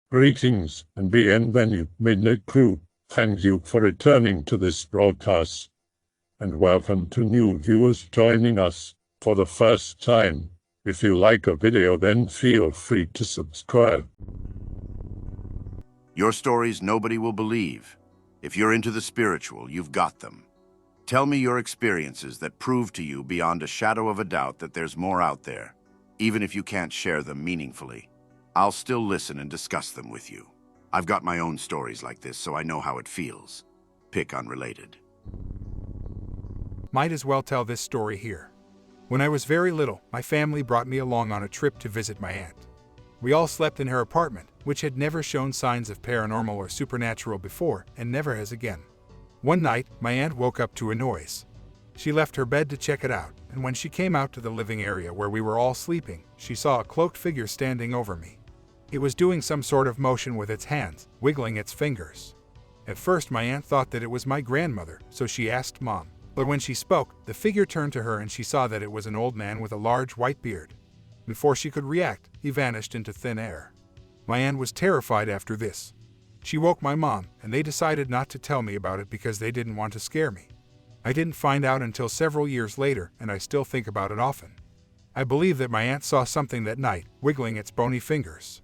Greetings and bienvenue, Midnight Crew. Thank you for returning to this broadcast, and welcome to new viewers joining us for the first time. If you like a video, then feel free to subscribe. Your stories nobody will believe. If you're into the spiritual, you've got them. Tell me your experiences that prove to you beyond a shadow of a doubt that there's more out there, even if you can't share them meaningfully. I'll still listen and discuss them with you. I've got my own stories like this, so I know how it feels. Pick unrelated. Might as well tell this story here. When I was very little, my family brought me along on a trip to visit my aunt. We all slept in her apartment, which had never shown signs of paranormal or supernatural before, and never has again. One night, my aunt woke up to a noise. She left her bed to check it out, and when she came out to the living area where we were all sleeping, she saw a cloaked figure standing over me. It was doing some sort of motion with its hands, wiggling its fingers. At first, my aunt thought that it was my grandmother, so she asked Mom. But when she spoke, the figure turned to her and she saw that it was an old man with a large white beard. Before she could react, he vanished into thin air. My aunt was terrified after this. She woke my mom, and they decided not to tell me about it because they didn't want to scare me. I didn't find out until several years later, and I still think about it often. I believe that my aunt saw something that night, wiggling its bony fingers.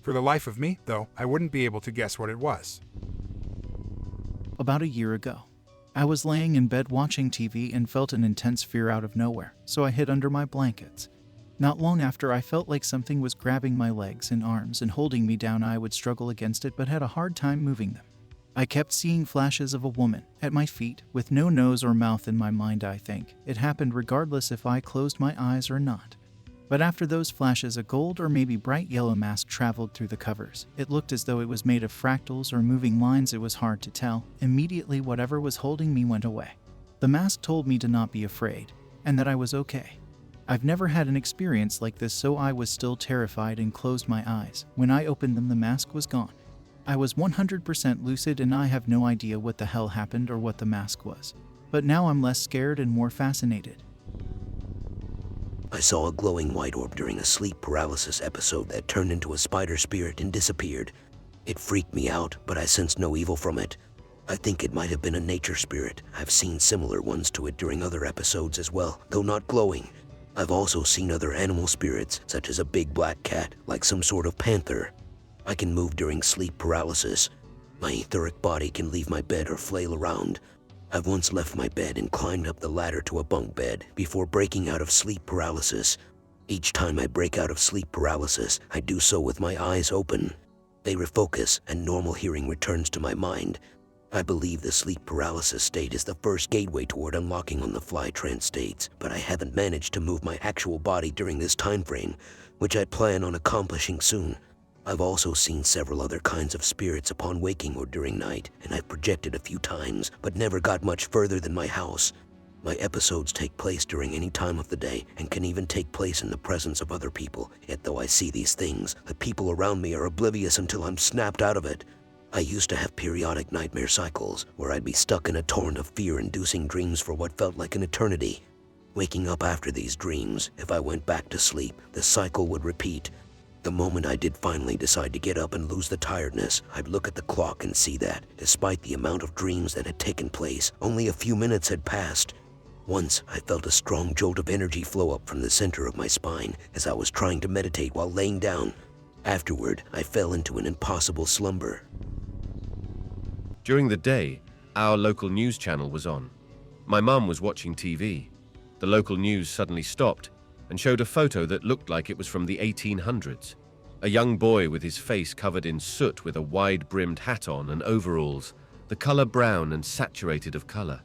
For the life of me, though, I wouldn't be able to guess what it was. About a year ago, I was laying in bed watching TV and felt an intense fear out of nowhere, so I hid under my blankets. Not long after, I felt like something was grabbing my legs and arms and holding me down. I would struggle against it but had a hard time moving them. I kept seeing flashes of a woman at my feet with no nose or mouth. In my mind, I think it happened regardless if I closed my eyes or not. But after those flashes, a gold or maybe bright yellow mask traveled through the covers. It looked as though it was made of fractals or moving lines. It was hard to tell. Immediately, whatever was holding me went away. The mask told me to not be afraid, and that I was okay. I've never had an experience like this, so I was still terrified and closed my eyes. When I opened them, the mask was gone. I was 100% lucid and I have no idea what the hell happened or what the mask was. But now I'm less scared and more fascinated. I saw a glowing white orb during a sleep paralysis episode that turned into a spider spirit and disappeared. It freaked me out, but I sensed no evil from it. I think it might have been a nature spirit. I've seen similar ones to it during other episodes as well, though not glowing. I've also seen other animal spirits, such as a big black cat, like some sort of panther. I can move during sleep paralysis. My etheric body can leave my bed or flail around. I've once left my bed and climbed up the ladder to a bunk bed before breaking out of sleep paralysis. Each time I break out of sleep paralysis, I do so with my eyes open. They refocus and normal hearing returns to my mind. I believe the sleep paralysis state is the first gateway toward unlocking on-the-fly trance states, but I haven't managed to move my actual body during this time frame, which I plan on accomplishing soon. I've also seen several other kinds of spirits upon waking or during night, and I've projected a few times, but never got much further than my house. My episodes take place during any time of the day and can even take place in the presence of other people. Yet though I see these things, the people around me are oblivious until I'm snapped out of it. I used to have periodic nightmare cycles where I'd be stuck in a torrent of fear-inducing dreams for what felt like an eternity. Waking up after these dreams, if I went back to sleep, the cycle would repeat. The moment I did finally decide to get up and lose the tiredness, I'd look at the clock and see that, despite the amount of dreams that had taken place, only a few minutes had passed. Once, I felt a strong jolt of energy flow up from the center of my spine as I was trying to meditate while laying down. Afterward, I fell into an impossible slumber. During the day, our local news channel was on. My mum was watching TV. The local news suddenly stopped and showed a photo that looked like it was from the 1800s. A young boy with his face covered in soot with a wide-brimmed hat on and overalls, the color brown and saturated of color.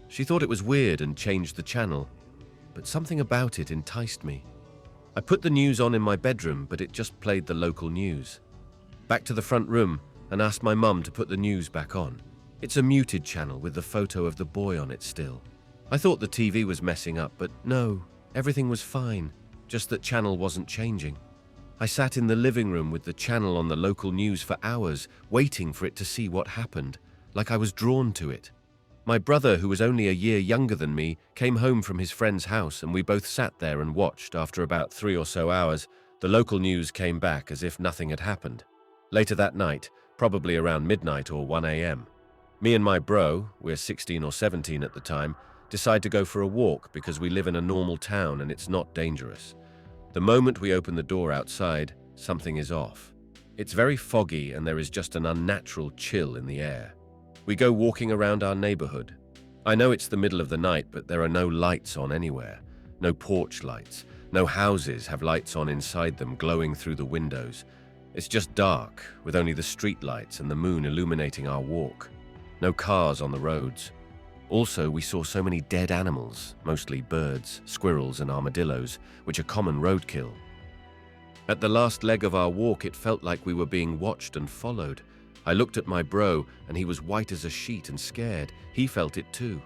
She thought it was weird and changed the channel, but something about it enticed me. I put the news on in my bedroom, but it just played the local news. Back to the front room and asked my mum to put the news back on. It's a muted channel with the photo of the boy on it still. I thought the TV was messing up, but no, everything was fine, just that channel wasn't changing. I sat in the living room with the channel on the local news for hours, waiting for it to see what happened, like I was drawn to it. My brother, who was only a year younger than me, came home from his friend's house and we both sat there and watched. After about 3 or so hours, the local news came back as if nothing had happened. Later that night, probably around midnight or 1 a.m., me and my bro, we're 16 or 17 at the time, decide to go for a walk because we live in a normal town and it's not dangerous. The moment we open the door outside, something is off. It's very foggy and there is just an unnatural chill in the air. We go walking around our neighborhood. I know it's the middle of the night, but there are no lights on anywhere. No porch lights. No houses have lights on inside them glowing through the windows. It's just dark, with only the street lights and the moon illuminating our walk. No cars on the roads. Also, we saw so many dead animals, mostly birds, squirrels, and armadillos, which are common roadkill. At the last leg of our walk, it felt like we were being watched and followed. I looked at my bro, and he was white as a sheet and scared. He felt it too.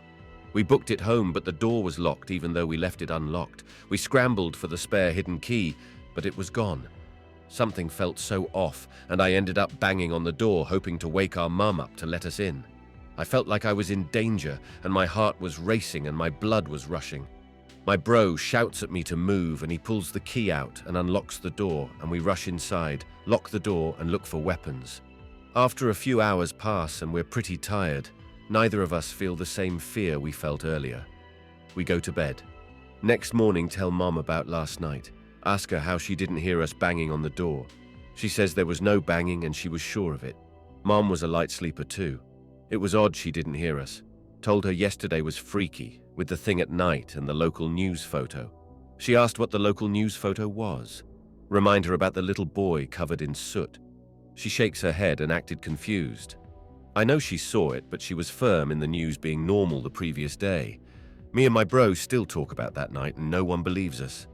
We booked it home, but the door was locked even though we left it unlocked. We scrambled for the spare hidden key, but it was gone. Something felt so off, and I ended up banging on the door, hoping to wake our mum up to let us in. I felt like I was in danger, and my heart was racing and my blood was rushing. My bro shouts at me to move, and he pulls the key out and unlocks the door, and we rush inside, lock the door, and look for weapons. After a few hours pass and we're pretty tired, neither of us feel the same fear we felt earlier. We go to bed. Next morning, tell Mom about last night. Ask her how she didn't hear us banging on the door. She says there was no banging and she was sure of it. Mom was a light sleeper too. It was odd she didn't hear us. Told her yesterday was freaky, with the thing at night and the local news photo. She asked what the local news photo was. Remind her about the little boy covered in soot. She shakes her head and acted confused. I know she saw it, but she was firm in the news being normal the previous day. Me and my bro still talk about that night and no one believes us.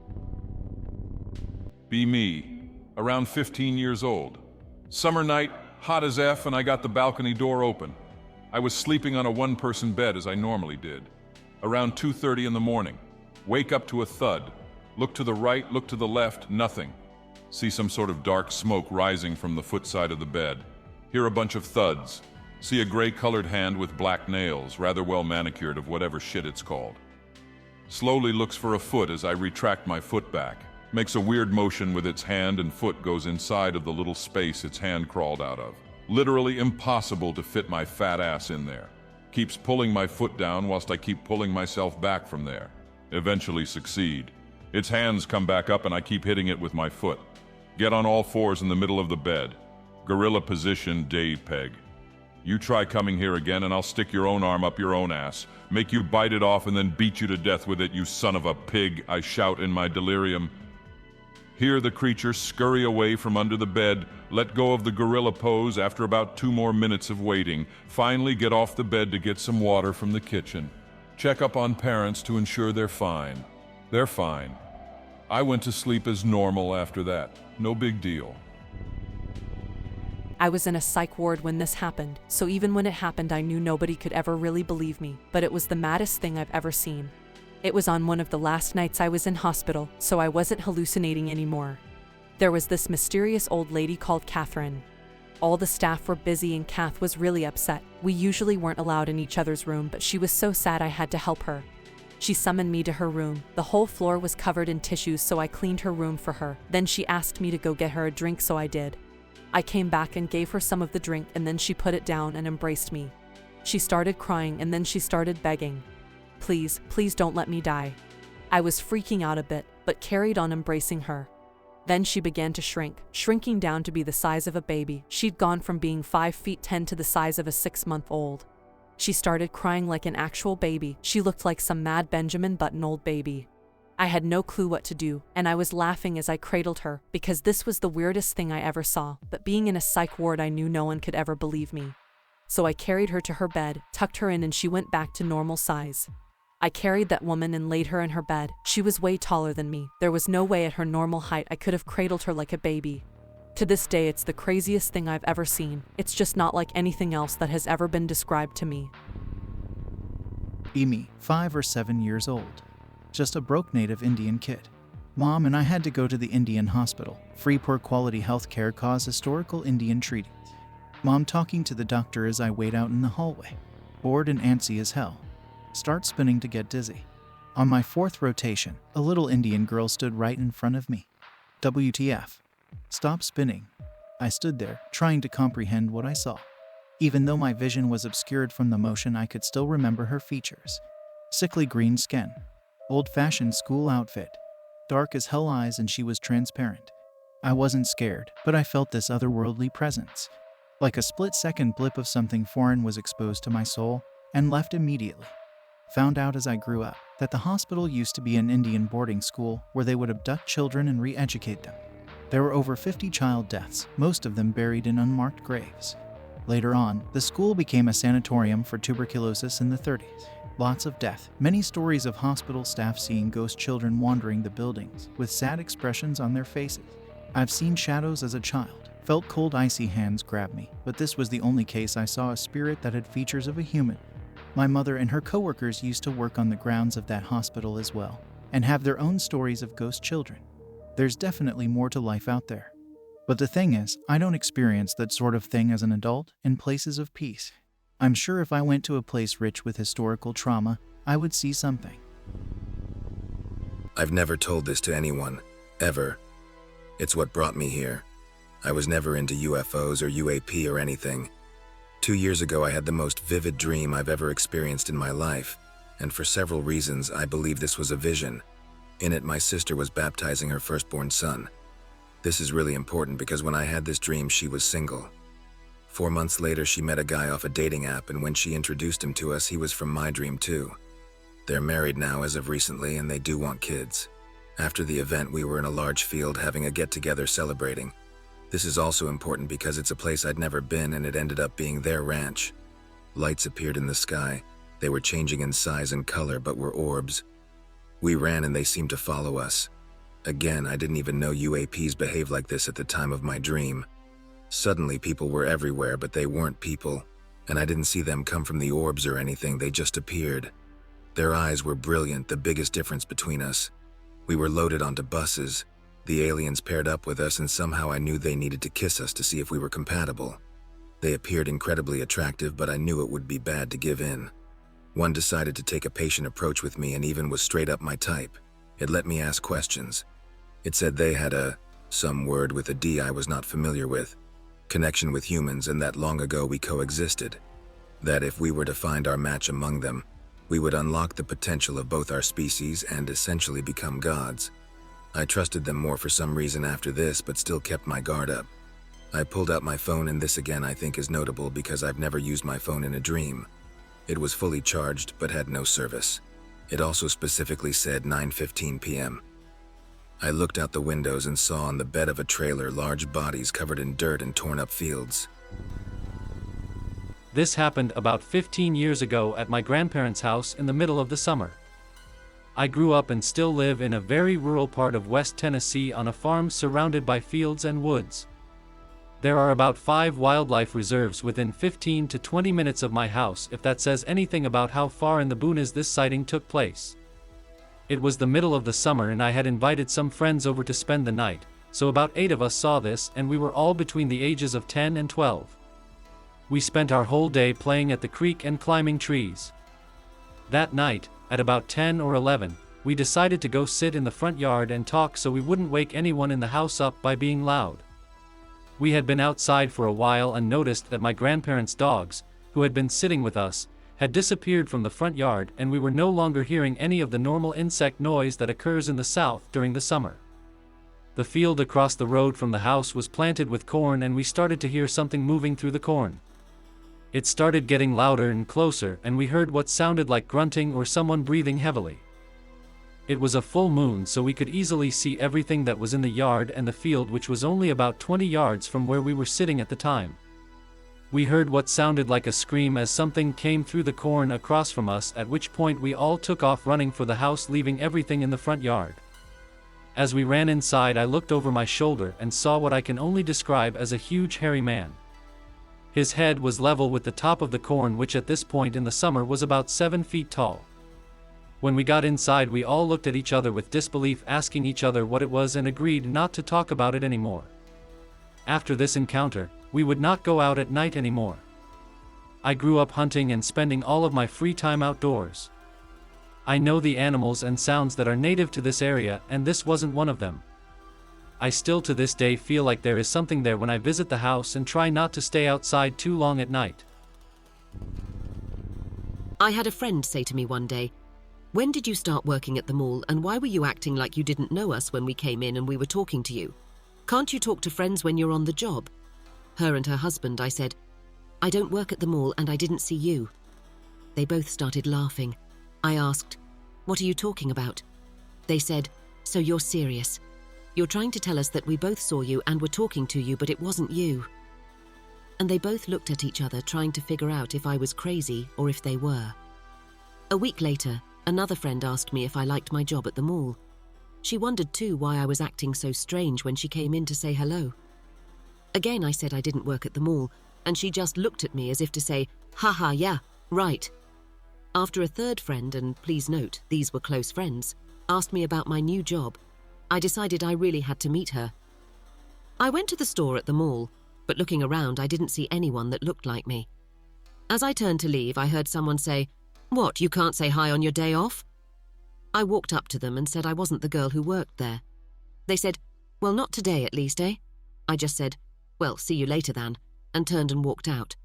Be me, around 15 years old. Summer night, hot as F, and I got the balcony door open. I was sleeping on a one-person bed as I normally did. Around 2:30 in the morning, wake up to a thud. Look to the right, look to the left, nothing. See some sort of dark smoke rising from the foot side of the bed. Hear a bunch of thuds. See a gray-colored hand with black nails, rather well manicured of whatever shit it's called. Slowly looks for a foot as I retract my foot back. Makes a weird motion with its hand and foot goes inside of the little space its hand crawled out of. Literally impossible to fit my fat ass in there. Keeps pulling my foot down whilst I keep pulling myself back from there. Eventually succeed. Its hands come back up and I keep hitting it with my foot. Get on all fours in the middle of the bed. Gorilla position, day peg. You try coming here again and I'll stick your own arm up your own ass, make you bite it off and then beat you to death with it, you son of a pig, I shout in my delirium. Hear the creature scurry away from under the bed, let go of the gorilla pose after about 2 more minutes of waiting, finally get off the bed to get some water from the kitchen. Check up on parents to ensure they're fine. They're fine. I went to sleep as normal after that. No big deal. I was in a psych ward when this happened, so even when it happened I knew nobody could ever really believe me, but it was the maddest thing I've ever seen. It was on one of the last nights I was in hospital, so I wasn't hallucinating anymore. There was this mysterious old lady called Catherine. All the staff were busy and Kath was really upset. We usually weren't allowed in each other's room, but she was so sad I had to help her. She summoned me to her room. The whole floor was covered in tissues, so I cleaned her room for her. Then she asked me to go get her a drink, so I did. I came back and gave her some of the drink, and then she put it down and embraced me. She started crying and then she started begging. Please, please don't let me die. I was freaking out a bit, but carried on embracing her. Then she began to shrink, shrinking down to be the size of a baby. She'd gone from being 5 feet 10 to the size of a 6-month-old. She started crying like an actual baby. She looked like some mad Benjamin Button old baby. I had no clue what to do, and I was laughing as I cradled her, because this was the weirdest thing I ever saw, but being in a psych ward I knew no one could ever believe me. So I carried her to her bed, tucked her in, and she went back to normal size. I carried that woman and laid her in her bed. She was way taller than me. There was no way at her normal height I could have cradled her like a baby. To this day, it's the craziest thing I've ever seen. It's just not like anything else that has ever been described to me. Amy, 5 or 7 years old. Just a broke native Indian kid. Mom and I had to go to the Indian hospital. Free poor quality healthcare cause historical Indian treaties. Mom talking to the doctor as I wait out in the hallway. Bored and antsy as hell. Start spinning to get dizzy. On my 4th rotation, a little Indian girl stood right in front of me. WTF. Stop spinning. I stood there, trying to comprehend what I saw. Even though my vision was obscured from the motion, I could still remember her features. Sickly green skin, old-fashioned school outfit, dark as hell eyes, and she was transparent. I wasn't scared, but I felt this otherworldly presence. Like a split-second blip of something foreign was exposed to my soul, and left immediately. Found out as I grew up that the hospital used to be an Indian boarding school where they would abduct children and re-educate them. There were over 50 child deaths, most of them buried in unmarked graves. Later on, the school became a sanatorium for tuberculosis in the 30s. Lots of death, many stories of hospital staff seeing ghost children wandering the buildings with sad expressions on their faces. I've seen shadows as a child, felt cold icy hands grab me, but this was the only case I saw a spirit that had features of a human. My mother and her coworkers used to work on the grounds of that hospital as well, and have their own stories of ghost children. There's definitely more to life out there. But the thing is, I don't experience that sort of thing as an adult in places of peace. I'm sure if I went to a place rich with historical trauma, I would see something. I've never told this to anyone, ever. It's what brought me here. I was never into UFOs or UAP or anything. 2 years ago, I had the most vivid dream I've ever experienced in my life, and for several reasons, I believe this was a vision. In it, my sister was baptizing her firstborn son. This is really important because when I had this dream, she was single. 4 months later, she met a guy off a dating app, and when she introduced him to us, he was from my dream too. They're married now as of recently, and they do want kids. After the event, we were in a large field having a get-together celebrating. This is also important because it's a place I'd never been, and it ended up being their ranch. Lights appeared in the sky. They were changing in size and color, but were orbs. We ran and they seemed to follow us. Again, I didn't even know UAPs behave like this at the time of my dream. Suddenly, people were everywhere, but they weren't people, and I didn't see them come from the orbs or anything, they just appeared. Their eyes were brilliant, the biggest difference between us. We were loaded onto buses. The aliens paired up with us, and somehow I knew they needed to kiss us to see if we were compatible. They appeared incredibly attractive, but I knew it would be bad to give in. One decided to take a patient approach with me and even was straight up my type. It let me ask questions. It said they had some word with a D I was not familiar with, connection with humans, and that long ago we coexisted. That if we were to find our match among them, we would unlock the potential of both our species and essentially become gods. I trusted them more for some reason after this, but still kept my guard up. I pulled out my phone, and this again I think is notable because I've never used my phone in a dream. It was fully charged but had no service. It also specifically said 9:15 p.m. I looked out the windows and saw on the bed of a trailer large bodies covered in dirt and torn up fields. This happened about 15 years ago at my grandparents' house in the middle of the summer. I grew up and still live in a very rural part of West Tennessee on a farm surrounded by fields and woods. There are about 5 wildlife reserves within 15 to 20 minutes of my house, if that says anything about how far in the boonies this sighting took place. It was the middle of the summer and I had invited some friends over to spend the night, so about 8 of us saw this, and we were all between the ages of 10 and 12. We spent our whole day playing at the creek and climbing trees. That night, at about 10 or 11, we decided to go sit in the front yard and talk so we wouldn't wake anyone in the house up by being loud. We had been outside for a while and noticed that my grandparents' dogs, who had been sitting with us, had disappeared from the front yard, and we were no longer hearing any of the normal insect noise that occurs in the south during the summer. The field across the road from the house was planted with corn, and we started to hear something moving through the corn. It started getting louder and closer, and we heard what sounded like grunting or someone breathing heavily. It was a full moon, so we could easily see everything that was in the yard and the field, which was only about 20 yards from where we were sitting at the time. We heard what sounded like a scream as something came through the corn across from us, at which point we all took off running for the house, leaving everything in the front yard. As we ran inside, I looked over my shoulder and saw what I can only describe as a huge hairy man. His head was level with the top of the corn, which at this point in the summer was about 7 feet tall. When we got inside, we all looked at each other with disbelief, asking each other what it was, and agreed not to talk about it anymore. After this encounter, we would not go out at night anymore. I grew up hunting and spending all of my free time outdoors. I know the animals and sounds that are native to this area, and this wasn't one of them. I still to this day feel like there is something there when I visit the house and try not to stay outside too long at night. I had a friend say to me one day, "When did you start working at the mall, and why were you acting like you didn't know us when we came in and we were talking to you? Can't you talk to friends when you're on the job?" Her and her husband, I said, "I don't work at the mall and I didn't see you." They both started laughing. I asked, "What are you talking about?" They said, "So you're serious. You're trying to tell us that we both saw you and were talking to you, but it wasn't you." And they both looked at each other, trying to figure out if I was crazy or if they were. A week later, another friend asked me if I liked my job at the mall. She wondered too why I was acting so strange when she came in to say hello. Again, I said I didn't work at the mall, and she just looked at me as if to say, "Haha, yeah, right." After a third friend, and please note, these were close friends, asked me about my new job, I decided I really had to meet her. I went to the store at the mall, but looking around, I didn't see anyone that looked like me. As I turned to leave, I heard someone say, "What, you can't say hi on your day off?" I walked up to them and said I wasn't the girl who worked there. They said, "Well, not today at least, eh?" I just said, "Well, see you later then," and turned and walked out.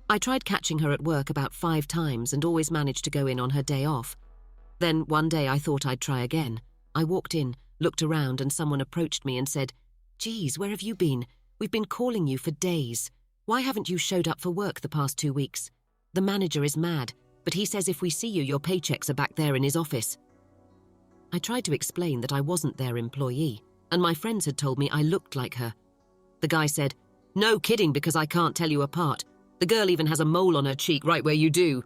I tried catching her at work about 5 times and always managed to go in on her day off. Then one day I thought I'd try again. I walked in, looked around, and someone approached me and said, "Geez, where have you been? We've been calling you for days. Why haven't you showed up for work the past 2 weeks? The manager is mad, but he says if we see you, your paychecks are back there in his office." I tried to explain that I wasn't their employee, and my friends had told me I looked like her. The guy said, "No kidding, because I can't tell you apart. The girl even has a mole on her cheek right where you do."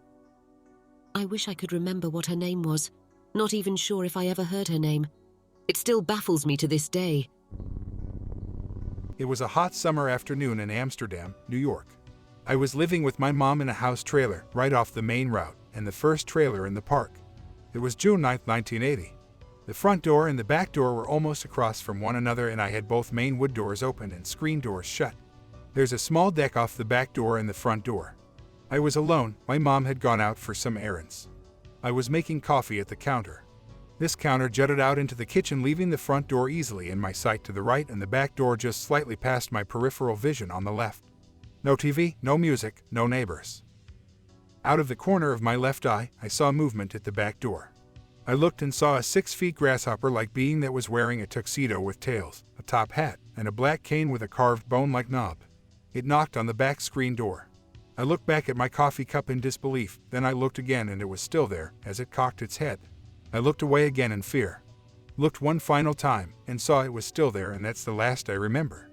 I wish I could remember what her name was. Not even sure if I ever heard her name. It still baffles me to this day. It was a hot summer afternoon in Amsterdam, New York. I was living with my mom in a house trailer right off the main route and the first trailer in the park. It was June 9th, 1980. The front door and the back door were almost across from one another, and I had both main wood doors open and screen doors shut. There's a small deck off the back door and the front door. I was alone. My mom had gone out for some errands. I was making coffee at the counter. This counter jutted out into the kitchen, leaving the front door easily in my sight to the right and the back door just slightly past my peripheral vision on the left. No TV, no music, no neighbors. Out of the corner of my left eye, I saw movement at the back door. I looked and saw a 6-foot grasshopper-like being that was wearing a tuxedo with tails, a top hat, and a black cane with a carved bone-like knob. It knocked on the back screen door. I looked back at my coffee cup in disbelief, then I looked again and it was still there as it cocked its head. I looked away again in fear. Looked one final time and saw it was still there, and that's the last I remember.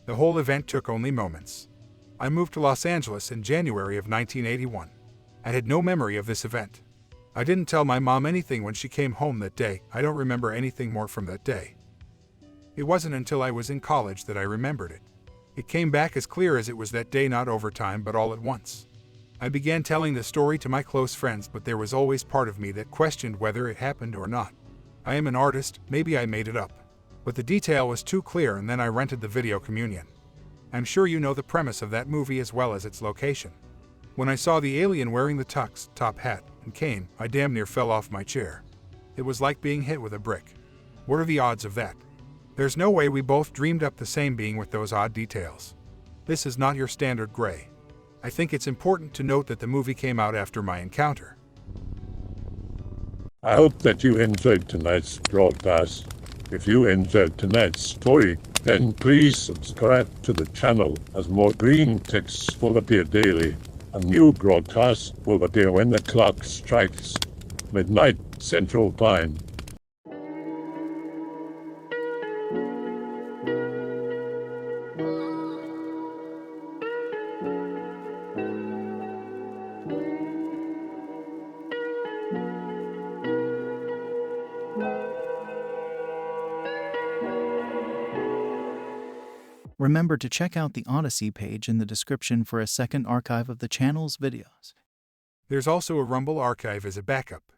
The whole event took only moments. I moved to Los Angeles in January of 1981. I had no memory of this event. I didn't tell my mom anything when she came home that day. I don't remember anything more from that day. It wasn't until I was in college that I remembered it. It came back as clear as it was that day, not over time, but all at once. I began telling the story to my close friends, but there was always part of me that questioned whether it happened or not. I am an artist, maybe I made it up. But the detail was too clear, and then I rented the video Communion. I'm sure you know the premise of that movie as well as its location. When I saw the alien wearing the tux, top hat, and cane, I damn near fell off my chair. It was like being hit with a brick. What are the odds of that? There's no way we both dreamed up the same being with those odd details. This is not your standard gray. I think it's important to note that the movie came out after my encounter. I hope that you enjoyed tonight's broadcast. If you enjoyed tonight's story, then please subscribe to the channel, as more green texts will appear daily. A new broadcast will appear when the clock strikes midnight Central Time. Remember to check out the Odyssey page in the description for a second archive of the channel's videos. There's also a Rumble archive as a backup.